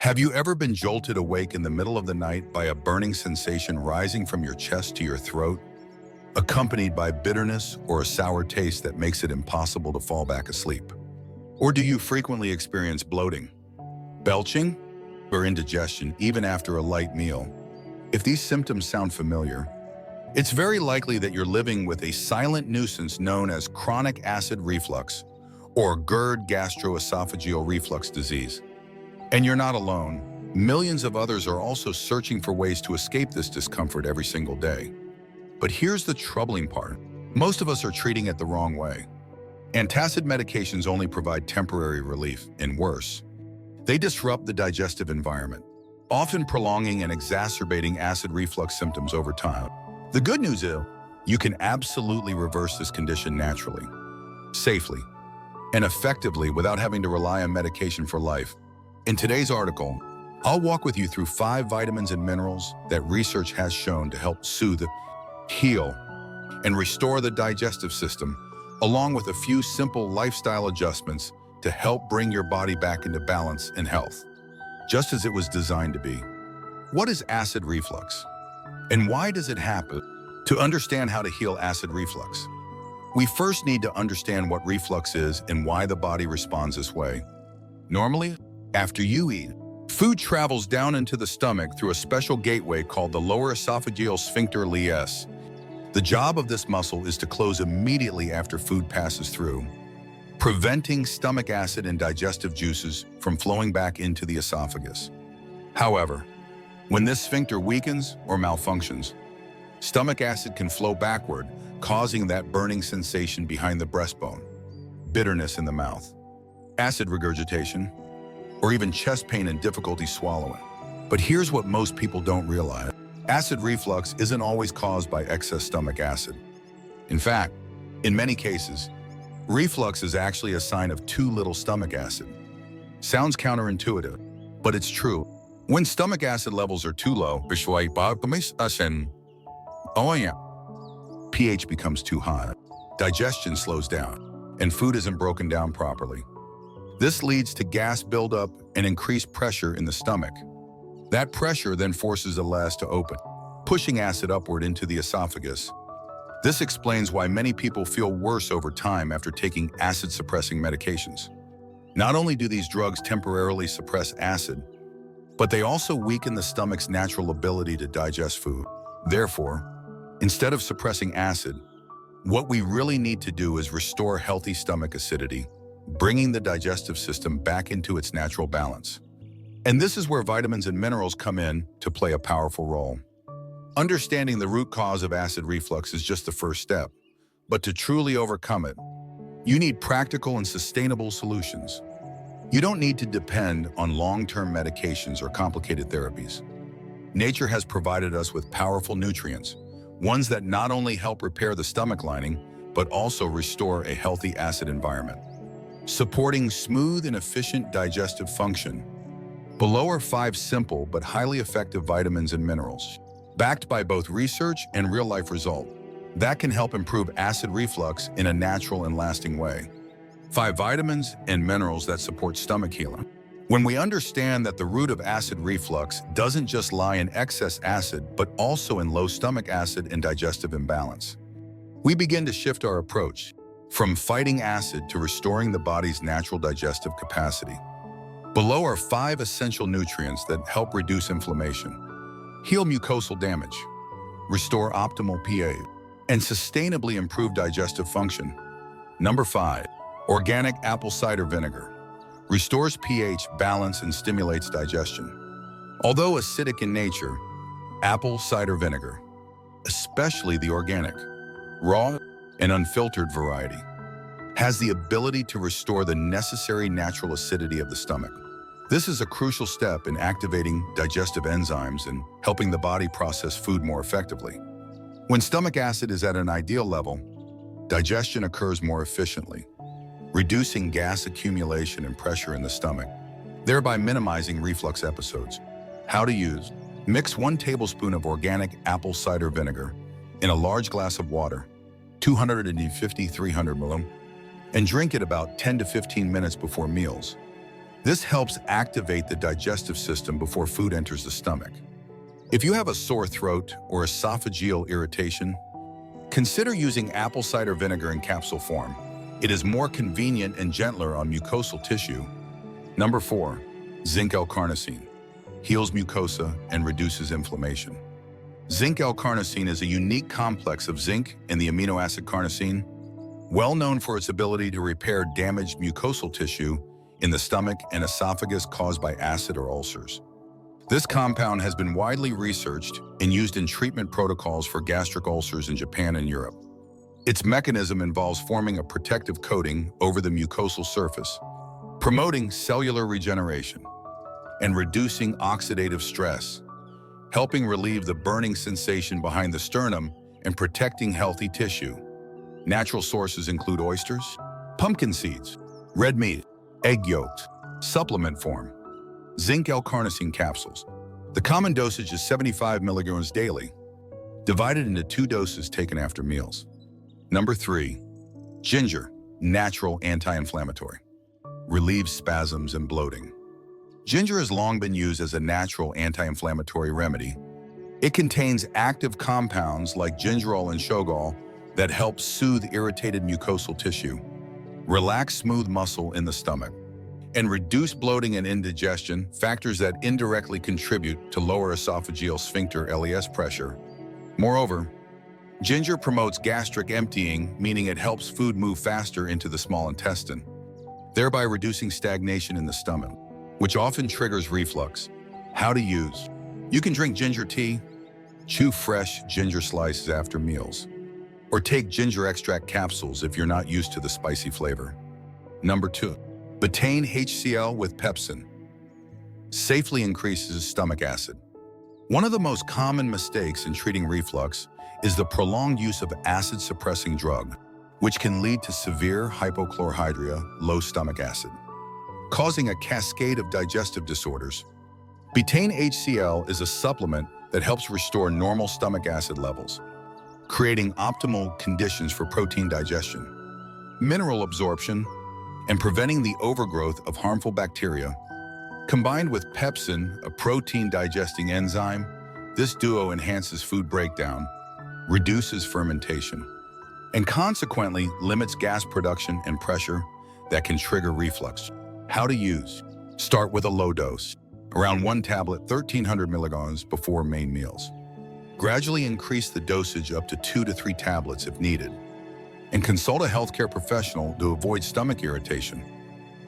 Have you ever been jolted awake in the middle of the night by a burning sensation rising from your chest to your throat, accompanied by bitterness or a sour taste that makes it impossible to fall back asleep? Or do you frequently experience bloating, belching, or indigestion even after a light meal? If these symptoms sound familiar, it's very likely that you're living with a silent nuisance known as chronic acid reflux or GERD gastroesophageal reflux disease. And you're not alone. Millions of others are also searching for ways to escape this discomfort every single day. But here's the troubling part. Most of us are treating it the wrong way. Antacid medications only provide temporary relief, and worse, they disrupt the digestive environment, often prolonging and exacerbating acid reflux symptoms over time. The good news is, you can absolutely reverse this condition naturally, safely, and effectively without having to rely on medication for life. In today's article, I'll walk with you through 5 vitamins and minerals that research has shown to help soothe, heal, and restore the digestive system, along with a few simple lifestyle adjustments to help bring your body back into balance and health, just as it was designed to be. What is acid reflux? And why does it happen? To understand how to heal acid reflux, we first need to understand what reflux is and why the body responds this way. Normally, after you eat, food travels down into the stomach through a special gateway called the lower esophageal sphincter lees. The job of this muscle is to close immediately after food passes through, preventing stomach acid and digestive juices from flowing back into the esophagus. However, when this sphincter weakens or malfunctions, stomach acid can flow backward, causing that burning sensation behind the breastbone, bitterness in the mouth, acid regurgitation, or even chest pain and difficulty swallowing. But here's what most people don't realize. Acid reflux isn't always caused by excess stomach acid. In fact, in many cases, reflux is actually a sign of too little stomach acid. Sounds counterintuitive, but it's true. When stomach acid levels are too low, pH becomes too high, digestion slows down, and food isn't broken down properly. This leads to gas buildup and increased pressure in the stomach. That pressure then forces the lees to open, pushing acid upward into the esophagus. This explains why many people feel worse over time after taking acid-suppressing medications. Not only do these drugs temporarily suppress acid, but they also weaken the stomach's natural ability to digest food. Therefore, instead of suppressing acid, what we really need to do is restore healthy stomach acidity, bringing the digestive system back into its natural balance. And this is where vitamins and minerals come in to play a powerful role. Understanding the root cause of acid reflux is just the first step, but to truly overcome it, you need practical and sustainable solutions. You don't need to depend on long-term medications or complicated therapies. Nature has provided us with powerful nutrients, ones that not only help repair the stomach lining, but also restore a healthy acid environment, supporting smooth and efficient digestive function. Below are 5 simple but highly effective vitamins and minerals, backed by both research and real-life results, that can help improve acid reflux in a natural and lasting way. 5 vitamins and minerals that support stomach healing. When we understand that the root of acid reflux doesn't just lie in excess acid, but also in low stomach acid and digestive imbalance, we begin to shift our approach from fighting acid to restoring the body's natural digestive capacity. Below are 5 essential nutrients that help reduce inflammation, heal mucosal damage, restore optimal pH, and sustainably improve digestive function. Number 5, organic apple cider vinegar, restores pH balance and stimulates digestion. Although acidic in nature, apple cider vinegar, especially the organic, raw, and unfiltered variety, has the ability to restore the necessary natural acidity of the stomach. This is a crucial step in activating digestive enzymes and helping the body process food more effectively. When stomach acid is at an ideal level, digestion occurs more efficiently, reducing gas accumulation and pressure in the stomach, thereby minimizing reflux episodes. How to use: mix 1 tablespoon of organic apple cider vinegar in a large glass of water, 250-300 ml, and drink it about 10 to 15 minutes before meals. This helps activate the digestive system before food enters the stomach. If you have a sore throat or esophageal irritation, consider using apple cider vinegar in capsule form. It is more convenient and gentler on mucosal tissue. Number 4. Zinc L-carnosine. Heals mucosa and reduces inflammation. Zinc L-carnosine is a unique complex of zinc and the amino acid carnosine, well known for its ability to repair damaged mucosal tissue in the stomach and esophagus caused by acid or ulcers. This compound has been widely researched and used in treatment protocols for gastric ulcers in Japan and Europe. Its mechanism involves forming a protective coating over the mucosal surface, promoting cellular regeneration and reducing oxidative stress, helping relieve the burning sensation behind the sternum and protecting healthy tissue. Natural sources include oysters, pumpkin seeds, red meat, egg yolks, supplement form, zinc L-carnosine capsules. The common dosage is 75 milligrams daily, divided into 2 doses taken after meals. Number 3. Ginger, natural anti-inflammatory. Relieves spasms and bloating. Ginger has long been used as a natural anti-inflammatory remedy. It contains active compounds like gingerol and shogal that help soothe irritated mucosal tissue, relax smooth muscle in the stomach, and reduce bloating and indigestion, factors that indirectly contribute to lower esophageal sphincter (LES) pressure. Moreover, ginger promotes gastric emptying, meaning it helps food move faster into the small intestine, thereby reducing stagnation in the stomach, which often triggers reflux. How to use. You can drink ginger tea, chew fresh ginger slices after meals, or take ginger extract capsules if you're not used to the spicy flavor. Number 2. Betaine HCl with pepsin. Safely increases stomach acid. One of the most common mistakes in treating reflux is the prolonged use of acid-suppressing drug, which can lead to severe hypochlorhydria, low stomach acid, causing a cascade of digestive disorders. Betaine HCl is a supplement that helps restore normal stomach acid levels, creating optimal conditions for protein digestion, mineral absorption, and preventing the overgrowth of harmful bacteria. Combined with pepsin, a protein-digesting enzyme, this duo enhances food breakdown, reduces fermentation, and consequently limits gas production and pressure that can trigger reflux. How to use. Start with a low dose, around 1 tablet, 1,300 milligrams before main meals. Gradually increase the dosage up to 2 to 3 tablets if needed, and consult a healthcare professional to avoid stomach irritation.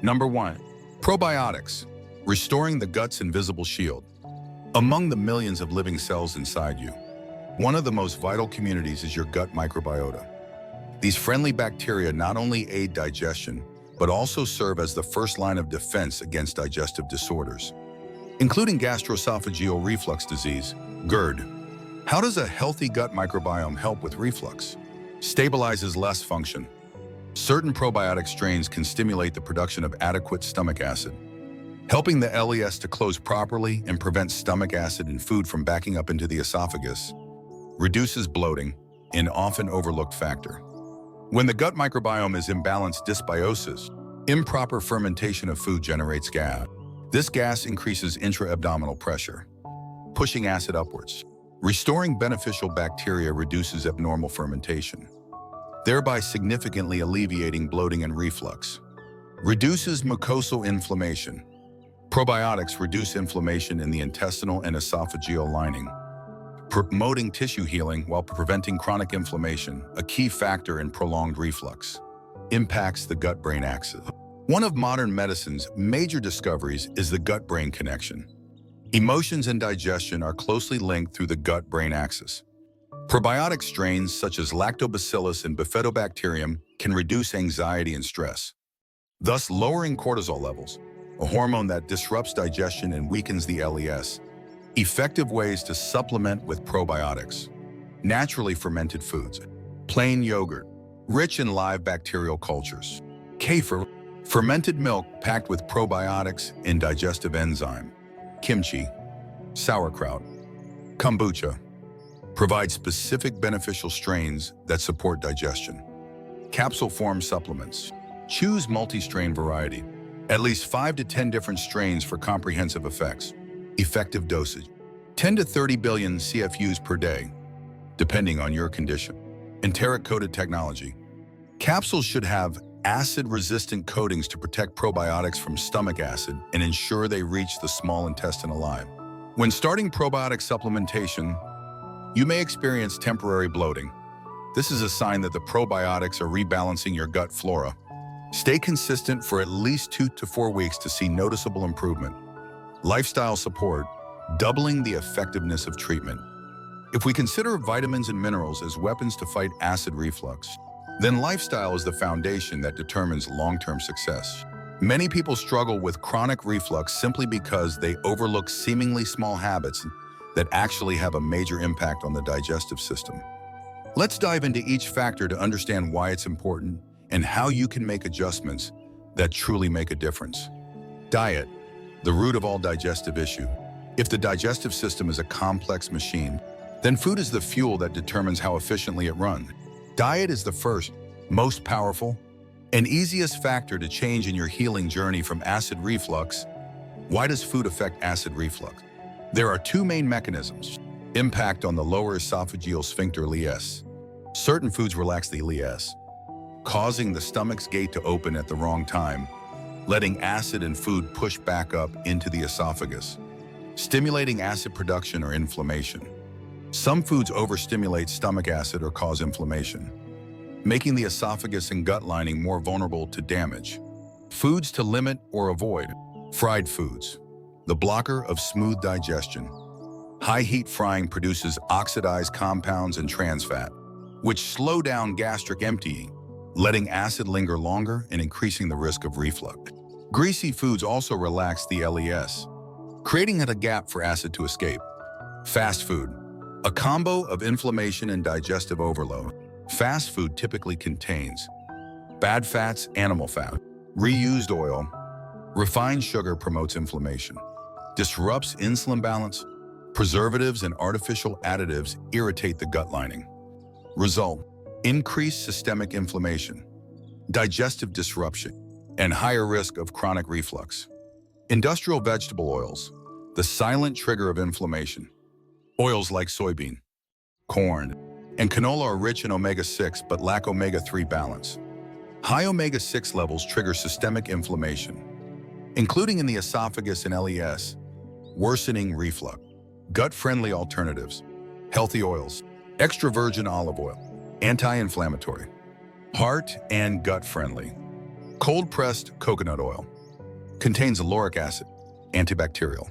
Number 1. Probiotics, restoring the gut's invisible shield. Among the millions of living cells inside you, one of the most vital communities is your gut microbiota. These friendly bacteria not only aid digestion, but also serve as the first line of defense against digestive disorders, including gastroesophageal reflux disease, GERD. How does a healthy gut microbiome help with reflux? Stabilizes LES function. Certain probiotic strains can stimulate the production of adequate stomach acid, helping the LES to close properly and prevent stomach acid in food from backing up into the esophagus. Reduces bloating, an often overlooked factor. When the gut microbiome is imbalanced, dysbiosis, improper fermentation of food generates gas. This gas increases intra-abdominal pressure, pushing acid upwards. Restoring beneficial bacteria reduces abnormal fermentation, thereby significantly alleviating bloating and reflux. Reduces mucosal inflammation. Probiotics reduce inflammation in the intestinal and esophageal lining, promoting tissue healing while preventing chronic inflammation, a key factor in prolonged reflux. Impacts the gut-brain axis. One of modern medicine's major discoveries is the gut-brain connection. Emotions and digestion are closely linked through the gut-brain axis. Probiotic strains such as lactobacillus and bifidobacterium can reduce anxiety and stress, thus lowering cortisol levels, a hormone that disrupts digestion and weakens the LES. Effective ways to supplement with probiotics. Naturally fermented foods. Plain yogurt, rich in live bacterial cultures. Kefir, fermented milk packed with probiotics and digestive enzyme. Kimchi, sauerkraut, kombucha, provide specific beneficial strains that support digestion. Capsule form supplements. Choose multi-strain variety. At least 5 to 10 different strains for comprehensive effects. Effective dosage: 10 to 30 billion CFUs per day, depending on your condition. Enteric-coated technology. Capsules should have acid-resistant coatings to protect probiotics from stomach acid and ensure they reach the small intestine alive. When starting probiotic supplementation, you may experience temporary bloating. This is a sign that the probiotics are rebalancing your gut flora. Stay consistent for at least 2 to 4 weeks to see noticeable improvement. Lifestyle support, doubling the effectiveness of treatment. If we consider vitamins and minerals as weapons to fight acid reflux, then lifestyle is the foundation that determines long-term success. Many people struggle with chronic reflux simply because they overlook seemingly small habits that actually have a major impact on the digestive system. Let's dive into each factor to understand why it's important and how you can make adjustments that truly make a difference. Diet, the root of all digestive issue. If the digestive system is a complex machine, then food is the fuel that determines how efficiently it runs. Diet is the first, most powerful, and easiest factor to change in your healing journey from acid reflux. Why does food affect acid reflux? There are 2 main mechanisms. Impact on the lower esophageal sphincter (LES). Certain foods relax the LES, causing the stomach's gate to open at the wrong time, letting acid and food push back up into the esophagus, stimulating acid production or inflammation. Some foods overstimulate stomach acid or cause inflammation, making the esophagus and gut lining more vulnerable to damage. Foods to limit or avoid. Fried foods, the blocker of smooth digestion. High heat frying produces oxidized compounds and trans fat, which slow down gastric emptying, letting acid linger longer and increasing the risk of reflux. Greasy foods also relax the LES, creating a gap for acid to escape. Fast food, a combo of inflammation and digestive overload. Fast food typically contains bad fats, animal fat, reused oil. Refined sugar promotes inflammation, disrupts insulin balance. Preservatives and artificial additives irritate the gut lining. Result: increased systemic inflammation, digestive disruption, and higher risk of chronic reflux. Industrial vegetable oils, the silent trigger of inflammation. Oils like soybean, corn, and canola are rich in omega-6 but lack omega-3 balance. High omega-6 levels trigger systemic inflammation, including in the esophagus and LES, worsening reflux. Gut-friendly alternatives, healthy oils, extra virgin olive oil, anti-inflammatory. Heart and gut-friendly. Cold-pressed coconut oil, contains lauric acid, antibacterial.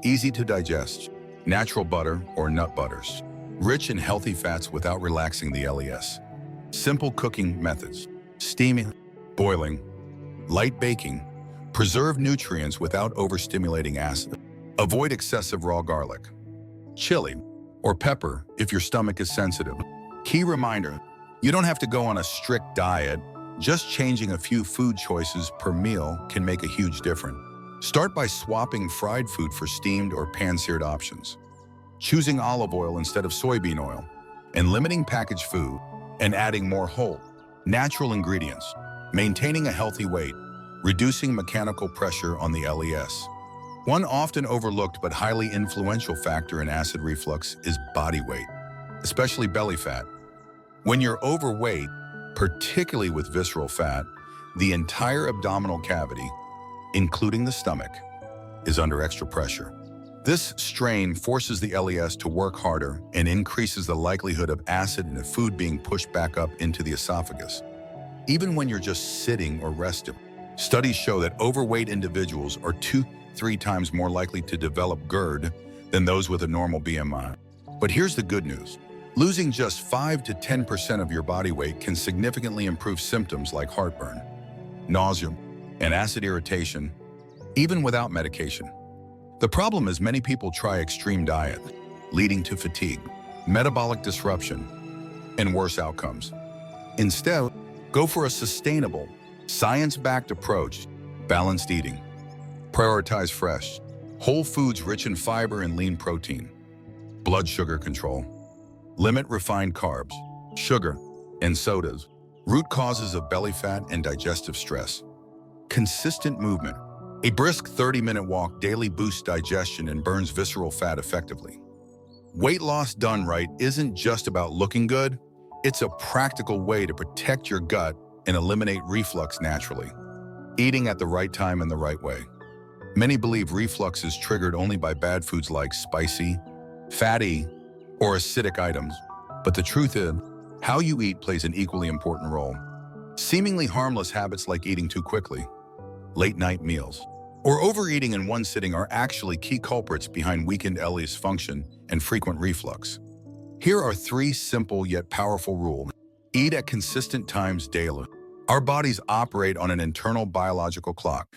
Easy to digest, natural butter or nut butters. Rich in healthy fats without relaxing the LES. Simple cooking methods: steaming, boiling, light baking. Preserve nutrients without overstimulating acid. Avoid excessive raw garlic, chili, or pepper if your stomach is sensitive. Key reminder: you don't have to go on a strict diet. Just changing a few food choices per meal can make a huge difference. Start by swapping fried food for steamed or pan-seared options, choosing olive oil instead of soybean oil, and limiting packaged food and adding more whole, natural ingredients. Maintaining a healthy weight, reducing mechanical pressure on the LES. One often overlooked but highly influential factor in acid reflux is body weight, especially belly fat. When you're overweight, particularly with visceral fat, the entire abdominal cavity, including the stomach, is under extra pressure. This strain forces the LES to work harder and increases the likelihood of acid and food being pushed back up into the esophagus. Even when you're just sitting or resting, studies show that overweight individuals are 2-3 times more likely to develop GERD than those with a normal BMI. But here's the good news. Losing just 5 to 10% of your body weight can significantly improve symptoms like heartburn, nausea, and acid irritation, even without medication. The problem is many people try extreme diet, leading to fatigue, metabolic disruption, and worse outcomes. Instead, go for a sustainable, science-backed approach: balanced eating. Prioritize fresh, whole foods rich in fiber and lean protein. Blood sugar control. Limit refined carbs, sugar, and sodas, root causes of belly fat and digestive stress. Consistent movement. A brisk 30-minute walk daily boosts digestion and burns visceral fat effectively. Weight loss done right isn't just about looking good, it's a practical way to protect your gut and eliminate reflux naturally. Eating at the right time and the right way. Many believe reflux is triggered only by bad foods like spicy, fatty, or acidic items. But the truth is, how you eat plays an equally important role. Seemingly harmless habits like eating too quickly, late-night meals, or overeating in one sitting are actually key culprits behind weakened ileus function and frequent reflux. Here are 3 simple yet powerful rules. Eat at consistent times daily. Our bodies operate on an internal biological clock.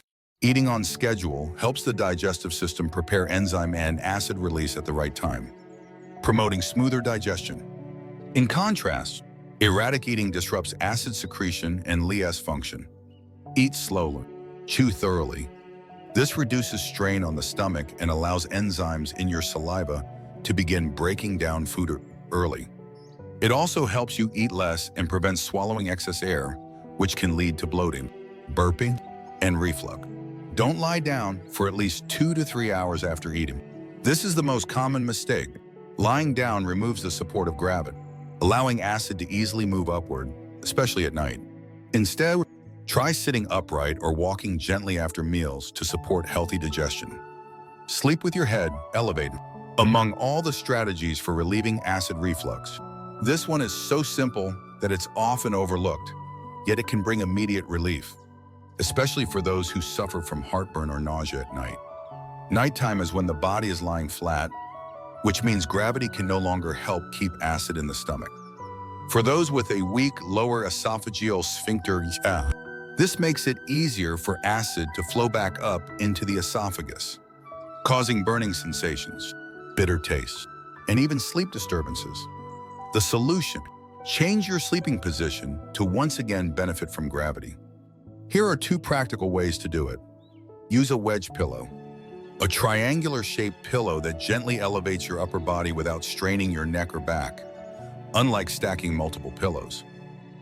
Eating on schedule helps the digestive system prepare enzyme and acid release at the right time, promoting smoother digestion. In contrast, erratic eating disrupts acid secretion and ileus function. Eat slowly. Chew thoroughly. This reduces strain on the stomach and allows enzymes in your saliva to begin breaking down food early. It also helps you eat less and prevents swallowing excess air, which can lead to bloating, burping, and reflux. Don't lie down for at least 2 to 3 hours after eating. This is the most common mistake. Lying down removes the support of gravity, allowing acid to easily move upward, especially at night. Instead, try sitting upright or walking gently after meals to support healthy digestion. Sleep with your head elevated. Among all the strategies for relieving acid reflux, this one is so simple that it's often overlooked, yet it can bring immediate relief, especially for those who suffer from heartburn or nausea at night. Nighttime is when the body is lying flat, which means gravity can no longer help keep acid in the stomach. For those with a weak lower esophageal sphincter, this makes it easier for acid to flow back up into the esophagus, causing burning sensations, bitter taste, and even sleep disturbances. The solution: change your sleeping position to once again benefit from gravity. Here are 2 practical ways to do it. Use a wedge pillow, a triangular-shaped pillow that gently elevates your upper body without straining your neck or back, unlike stacking multiple pillows,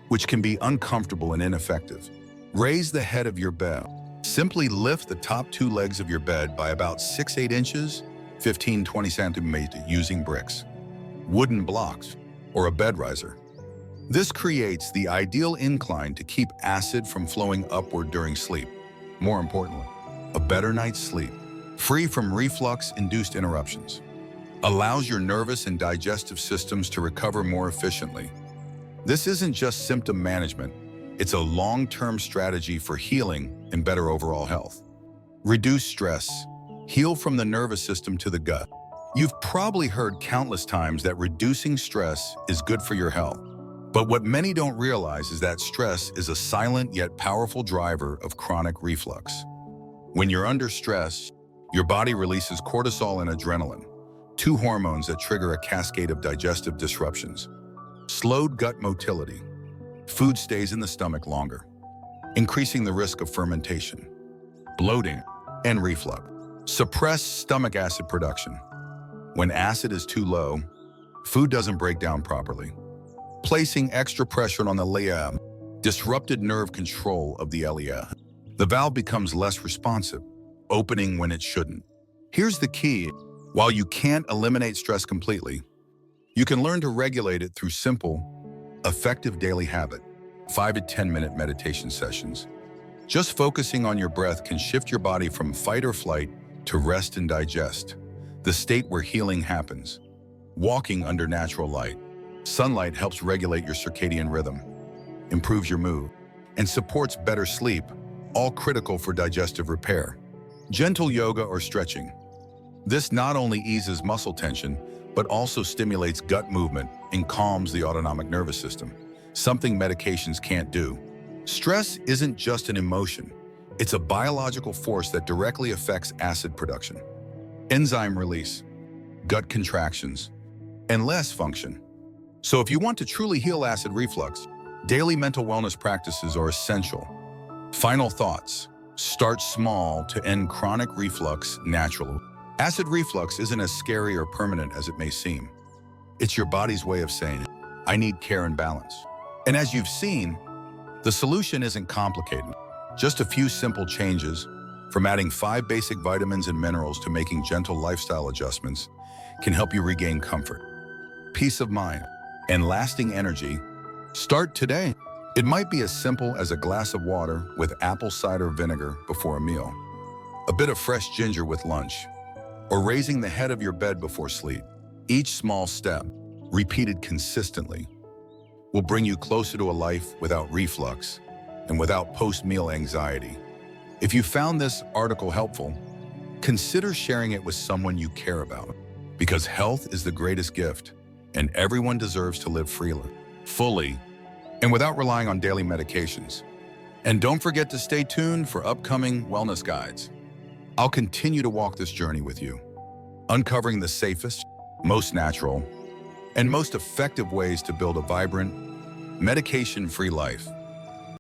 which can be uncomfortable and ineffective. Raise the head of your bed. Simply lift the top 2 legs of your bed by about 6-8 inches, 15-20 centimeters using bricks, wooden blocks, or a bed riser. This creates the ideal incline to keep acid from flowing upward during sleep. More importantly, a better night's sleep, free from reflux-induced interruptions, allows your nervous and digestive systems to recover more efficiently. This isn't just symptom management, it's a long-term strategy for healing and better overall health. Reduce stress. Heal from the nervous system to the gut. You've probably heard countless times that reducing stress is good for your health. But what many don't realize is that stress is a silent yet powerful driver of chronic reflux. When you're under stress, your body releases cortisol and adrenaline, 2 hormones that trigger a cascade of digestive disruptions. Slowed gut motility. Food stays in the stomach longer, increasing the risk of fermentation, bloating, and reflux. Suppress stomach acid production. When acid is too low, food doesn't break down properly, placing extra pressure on the ileus, disrupted nerve control of the ileus. The valve becomes less responsive, opening when it shouldn't. Here's the key. While you can't eliminate stress completely, you can learn to regulate it through simple, effective daily habit, 5 to 10-minute meditation sessions. Just focusing on your breath can shift your body from fight or flight to rest and digest, the state where healing happens. Walking under natural light. Sunlight helps regulate your circadian rhythm, improves your mood, and supports better sleep, all critical for digestive repair. Gentle yoga or stretching. This not only eases muscle tension, but also stimulates gut movement and calms the autonomic nervous system, something medications can't do. Stress isn't just an emotion, it's a biological force that directly affects acid production, enzyme release, gut contractions, and less function. So if you want to truly heal acid reflux, daily mental wellness practices are essential. Final thoughts: start small to end chronic reflux naturally. Acid reflux isn't as scary or permanent as it may seem. It's your body's way of saying, I need care and balance. And as you've seen, the solution isn't complicated. Just a few simple changes, from adding 5 basic vitamins and minerals to making gentle lifestyle adjustments, can help you regain comfort, peace of mind, and lasting energy. Start today. It might be as simple as a glass of water with apple cider vinegar before a meal, a bit of fresh ginger with lunch, or raising the head of your bed before sleep. Each small step, repeated consistently, will bring you closer to a life without reflux and without post-meal anxiety. If you found this article helpful, consider sharing it with someone you care about, because health is the greatest gift, and everyone deserves to live freely, fully, and without relying on daily medications. And don't forget to stay tuned for upcoming wellness guides. I'll continue to walk this journey with you, uncovering the safest, most natural, and most effective ways to build a vibrant, medication-free life.